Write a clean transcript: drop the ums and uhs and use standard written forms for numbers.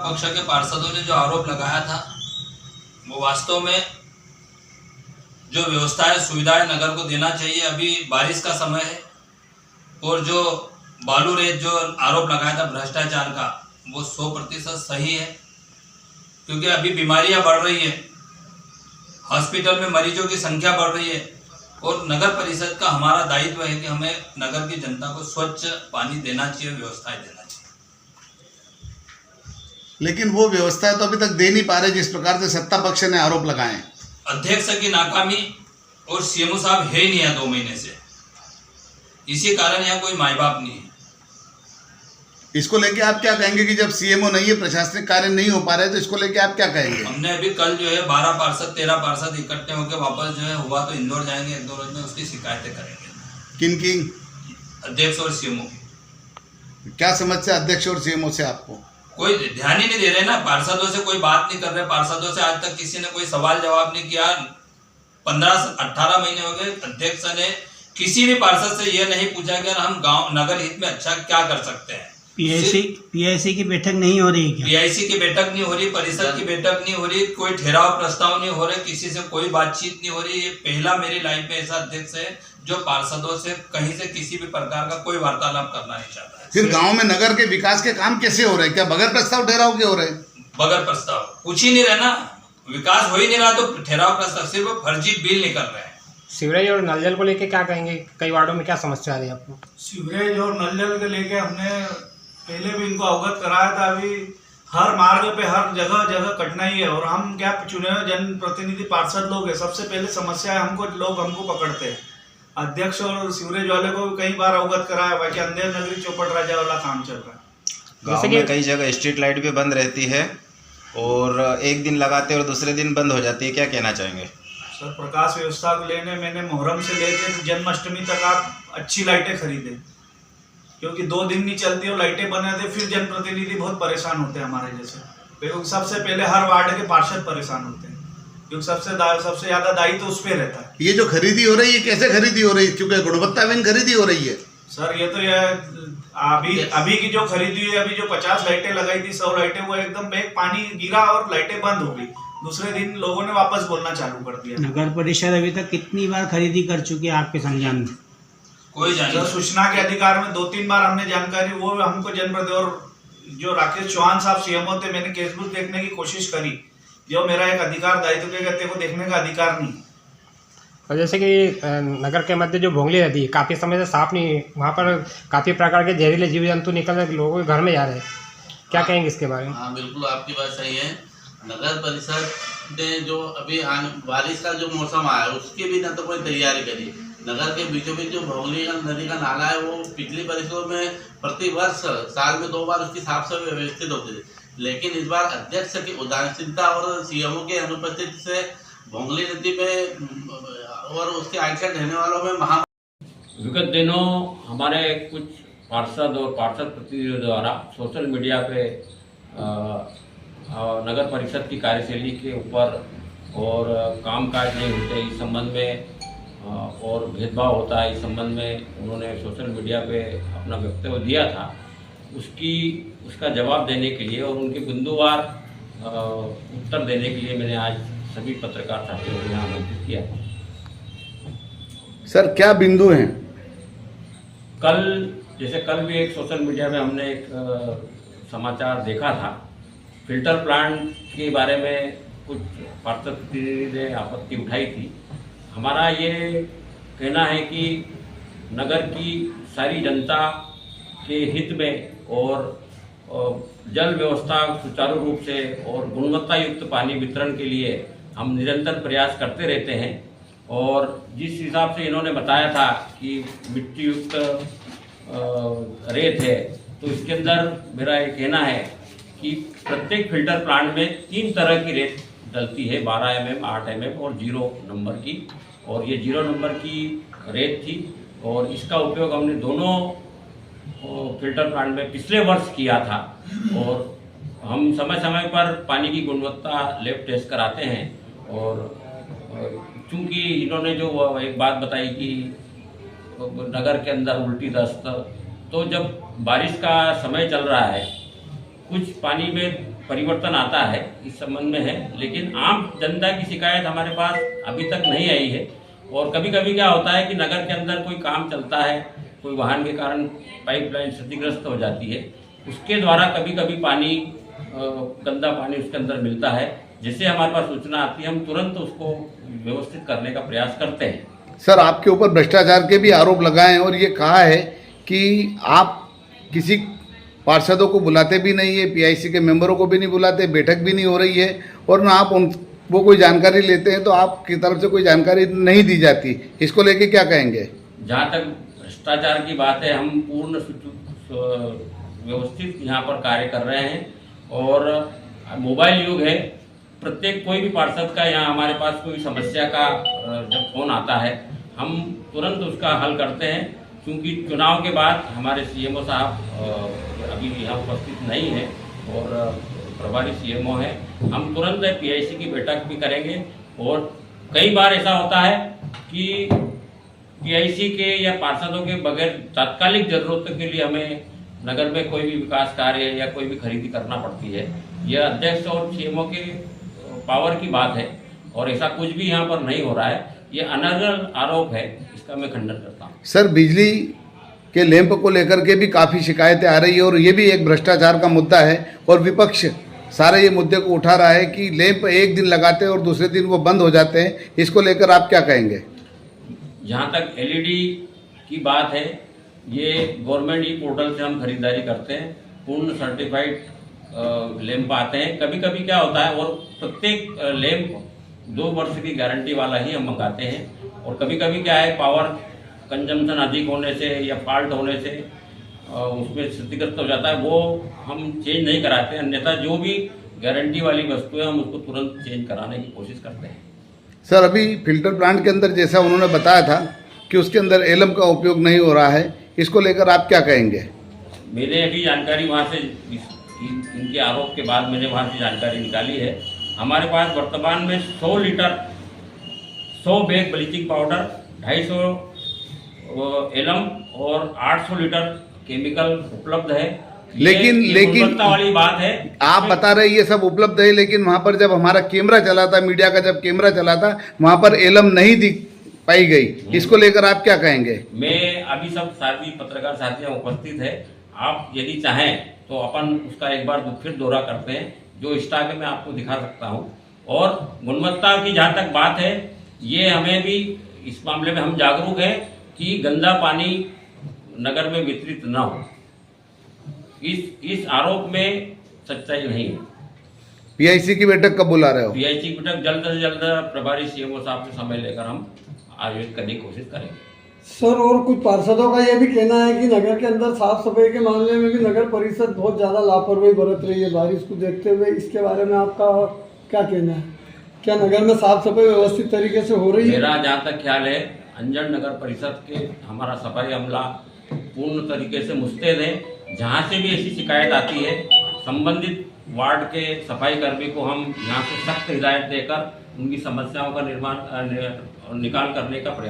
विपक्ष के पार्षदों ने जो आरोप लगाया था वो वास्तव में जो व्यवस्थाएं सुविधाएं नगर को देना चाहिए। अभी बारिश का समय है और जो बालू रेत जो आरोप लगाया था भ्रष्टाचार का वो 100% सही है, क्योंकि अभी बीमारियां बढ़ रही है, हॉस्पिटल में मरीजों की संख्या बढ़ रही है और नगर परिषद का हमारा दायित्व है कि हमें नगर की जनता को स्वच्छ पानी देना चाहिए, व्यवस्थाएं देना चाहिए। लेकिन वो व्यवस्थाएं तो अभी तक दे नहीं पा रहे जिस प्रकार से सत्ता पक्ष ने आरोप लगाए हैं। अध्यक्ष की नाकामी और सीएमओ साहब है ही नहीं है 2 महीने से, इसी कारण यहाँ कोई माई बाप नहीं है। इसको लेके आप क्या कहेंगे कि जब सीएमओ नहीं है, प्रशासनिक कार्य नहीं हो पा रहे, तो इसको लेके आप क्या कहेंगे? हमने अभी कल जो है 12 पार्षद 13 पार्षद इकट्ठे होकर वापस जो है हुआ तो इंदौर जाएंगे, 1-2 रोज में उसकी शिकायतें करेंगे। किन की? अध्यक्ष और सीएमओ की। क्या समस्या अध्यक्ष और सीएमओ से आपको? कोई ध्यान ही नहीं दे रहे ना, पार्षदों से कोई बात नहीं कर रहे, पार्षदों से आज तक किसी ने कोई सवाल जवाब नहीं किया। 15-18 महीने हो गए, अध्यक्ष ने किसी भी पार्षद से यह नहीं पूछा कि हम गांव नगर हित में अच्छा क्या कर सकते हैं। पीआईसी की बैठक नहीं हो रही क्या? पीआईसी की बैठक नहीं हो रही, परिषद की बैठक नहीं हो रही, कोई ठहराव प्रस्ताव नहीं हो रहे, किसी से कोई बातचीत नहीं हो रही। ये पहला मेरी लाइफ में ऐसा अध्यक्ष है जो पार्षदों से कहीं से किसी भी प्रकार का कोई वार्तालाप करना नहीं चाहता है। फिर गांव में नगर के विकास के काम कैसे हो रहे हैं? क्या बगैर प्रस्ताव ठहराव के हो रहे हैं? बगैर प्रस्ताव कुछ ही नहीं रहना, विकास हो ही नहीं रहा तो ठहराव प्रस्ताव, सिर्फ फर्जी बिल निकल रहे हैं। सीवरेज और नल जल को लेके क्या कहेंगे? कई वार्डों में क्या समस्या आ रही है आपको? सीवरेज और नल जल के लेके हमने पहले भी इनको अवगत कराया था। अभी हर मार्ग पे हर जगह जगह कठिनाई है और हम क्या चुने हुए जनप्रतिनिधि पार्षद लोग हैं, सबसे पहले समस्या है हमको पकड़ते हैं। अध्यक्ष और सीवरेज वाले को कई बार अवगत कराया, बाकी अंधेर नगरी चौपट राजा वाला काम चल रहा है। गाँव में कई जगह स्ट्रीट लाइट भी बंद रहती है और एक दिन लगाते और दूसरे दिन बंद हो जाती है, क्या कहना चाहेंगे? सर, प्रकाश व्यवस्था को लेने मैंने मुहर्रम से लेकर जन्माष्टमी तक आप अच्छी लाइटें खरीदें, क्योंकि 2 दिन नहीं चलती और लाइटें बने थे, फिर जनप्रतिनिधि बहुत परेशान होते हैं हमारे जैसे। क्योंकि सबसे पहले हर वार्ड के पार्षद परेशान होते हैं, क्योंकि सबसे ज्यादा दायित्व तो उस पर रहता है। ये जो खरीदी हो रही है कैसे खरीदी हो रही है? क्योंकि गुणवत्ताहीन खरीदी हो रही है सर। ये तो अभी की जो खरीदी हुई है, अभी जो 50 लाइटें लगाई थी, 100 लाइटें, वो एकदम पानी गिरा और लाइटें बंद हो गई। दूसरे दिन लोगों ने वापस बोलना चालू कर दिया। नगर परिषद अभी तक कितनी बार खरीदी कर चुकी है आपके संज्ञान में? कोई जानकारी सूचना के अधिकार में 2-3 बार हमने जानकारी, वो हमको जनप्रति और जो राकेश चौहान साहब सीएमओ थे, मैंने केसबुक देखने की कोशिश करी, जो मेरा एक अधिकार दायित्व के गति को देखने का अधिकार नहीं। और जैसे कि नगर के मध्य जो भोंगली नदी काफ़ी समय से साफ नहीं, वहाँ पर काफ़ी प्रकार के जहरीले जीव जंतु निकल लोगों के घर में जा रहे हैं, क्या कहेंगे इसके बारे में? हाँ, बिल्कुल आपकी बात सही है। नगर परिषद ने जो अभी बारिश का जो मौसम आया उसकी भी न तो कोई तैयारी करी। नगर के बीचों बीच जो भोंगली नदी का नाला है वो पिछली परिषदों में प्रतिवर्ष साल में 2 बार उसकी साफ सफाई व्यवस्थित होती थी, लेकिन इस बार अध्यक्ष की उदासीनता और सीएमओ के अनुपस्थिति से भोंगली नदी में और उसके आइट साइड रहने वालों में विगत दिनों हमारे कुछ पार्षद और पार्षद प्रतिनिधियों द्वारा सोशल मीडिया पे नगर परिषद की कार्यशैली के ऊपर और कामकाज नहीं होते इस संबंध में और भेदभाव होता है इस संबंध में उन्होंने सोशल मीडिया पे अपना वक्तव्य दिया था। उसका जवाब देने के लिए और उनके बिंदुवार उत्तर देने के लिए मैंने आज सभी पत्रकार साथियों को यहाँ आमंत्रित किया। सर, क्या बिंदु हैं? कल भी एक सोशल मीडिया में हमने एक समाचार देखा था, फिल्टर प्लांट के बारे में कुछ पार्षद प्रतिनिधि ने आपत्ति उठाई थी। हमारा ये कहना है कि नगर की सारी जनता के हित में और जल व्यवस्था सुचारू रूप से और गुणवत्ता युक्त पानी वितरण के लिए हम निरंतर प्रयास करते रहते हैं। और जिस हिसाब से इन्होंने बताया था कि मिट्टी युक्त रेत है, तो इसके अंदर मेरा ये कहना है कि प्रत्येक फिल्टर प्लांट में 3 तरह की रेत डलती है, 12 mm, 8 mm और 0 नंबर की। और ये 0 नंबर की रेत थी और इसका उपयोग हमने दोनों फिल्टर प्लांट में पिछले वर्ष किया था। और हम समय समय पर पानी की गुणवत्ता लैब टेस्ट कराते हैं। और चूँकि इन्होंने जो एक बात बताई कि नगर के अंदर उल्टी दस्त, तो जब बारिश का समय चल रहा है, कुछ पानी में परिवर्तन आता है इस संबंध में है, लेकिन आम जनता की शिकायत हमारे पास अभी तक नहीं आई है। और कभी कभी क्या होता है कि नगर के अंदर कोई काम चलता है, कोई वाहन के कारण पाइपलाइन क्षतिग्रस्त हो जाती है, उसके द्वारा कभी कभी पानी गंदा पानी उसके अंदर मिलता है, जिससे हमारे पास सूचना आती है, हम तुरंत उसको व्यवस्थित करने का प्रयास करते हैं। सर, आपके ऊपर भ्रष्टाचार के भी आरोप लगाए हैं और ये कहा है कि आप किसी पार्षदों को बुलाते भी नहीं है, पीआईसी के मेंबरों को भी नहीं बुलाते, बैठक भी नहीं हो रही है, और ना आप वो कोई जानकारी लेते हैं तो आपकी तरफ से कोई जानकारी नहीं दी जाती। इसको लेके क्या कहेंगे? जहाँ तक भ्रष्टाचार की बात है, हम पूर्ण व्यवस्थित यहाँ पर कार्य कर रहे हैं और मोबाइल युग है। प्रत्येक कोई भी पार्षद का यहाँ हमारे पास कोई समस्या का जब फोन आता है, हम तुरंत उसका हल करते हैं। क्योंकि चुनाव के बाद हमारे सीएमओ साहब अभी यहाँ उपस्थित नहीं है और प्रभारी सीएमओ है, हम तुरंत पीआईसी की बैठक भी करेंगे। और कई बार ऐसा होता है कि पीआईसी के या पार्षदों के बगैर तात्कालिक जरूरतों के लिए हमें नगर में कोई भी विकास कार्य या कोई भी खरीदी करना पड़ती है। यह अध्यक्ष और सीएमओ के पावर की बात है और ऐसा कुछ भी यहाँ पर नहीं हो रहा है। ये अनर्गल आरोप है, इसका मैं खंडन करता हूँ। सर, बिजली के लैंप को लेकर के भी काफ़ी शिकायतें आ रही है और ये भी एक भ्रष्टाचार का मुद्दा है और विपक्ष सारे ये मुद्दे को उठा रहा है कि लैंप एक दिन लगाते हैं और दूसरे दिन वो बंद हो जाते हैं। इसको लेकर आप क्या कहेंगे? जहाँ तक एलईडी की बात है, ये गवर्नमेंट ई पोर्टल से हम खरीदारी करते हैं, पूर्ण सर्टिफाइड लैंप आते हैं। कभी कभी क्या होता है, और प्रत्येक लैंप 2 वर्ष की गारंटी वाला ही हम मंगाते हैं। और कभी कभी क्या है, पावर कंजम्पशन अधिक होने से या फॉल्ट होने से उसमें क्षतिग्रस्त हो जाता है, वो हम चेंज नहीं कराते हैं। अन्यथा जो भी गारंटी वाली वस्तु है, हम उसको तुरंत चेंज कराने की कोशिश करते हैं। सर, अभी फिल्टर प्लांट के अंदर जैसा उन्होंने बताया था कि उसके अंदर एलएम का उपयोग नहीं हो रहा है, इसको लेकर आप क्या कहेंगे? मैंने अभी जानकारी वहाँ से इनके आरोप के बाद मैंने वहाँ से जानकारी निकाली है। हमारे पास वर्तमान में 100 litre 100 bag bleaching powder, 250 alum और 800 लीटर केमिकल उपलब्ध है। लेकिन गुणवत्ता वाली बात है। आप बता रहे ये सब उपलब्ध है, लेकिन वहाँ पर जब हमारा कैमरा चला था, मीडिया का जब कैमरा चला था, वहाँ पर एलम नहीं दिख पाई गई। इसको लेकर आप क्या कहेंगे? मैं अभी सब साथी पत्रकार साथियाँ उपस्थित है, आप यदि चाहें तो अपन उसका एक बार फिर दौरा करते हैं, जो स्टॉक है मैं आपको दिखा सकता हूं। और गुणवत्ता की जहाँ तक बात है, ये हमें भी इस मामले में हम जागरूक हैं कि गंदा पानी नगर में वितरित न हो। इस आरोप में सच्चाई नहीं है। पीआईसी की बैठक कब बुला रहे हो? पीआईसी की बैठक जल्द से जल्द प्रभारी सीएमओ साहब से समय लेकर हम आयोजित करने की कोशिश करेंगे। सर, और कुछ पार्षदों का यह भी कहना है कि नगर के अंदर साफ सफाई के मामले में भी नगर परिषद बहुत ज़्यादा लापरवाही बरत रही है बारिश को देखते हुए। इसके बारे में आपका क्या कहना है? क्या नगर में साफ सफाई व्यवस्थित तरीके से हो रही है? मेरा जहाँ तक ख्याल है, अंजन नगर परिषद के हमारा सफाई अमला पूर्ण तरीके से मुस्तैद है। जहाँ से भी ऐसी शिकायत आती है, संबंधित वार्ड के सफाई कर्मी को हम यहाँ से सख्त हिदायत देकर उनकी समस्याओं का निकाल करने का प्रयास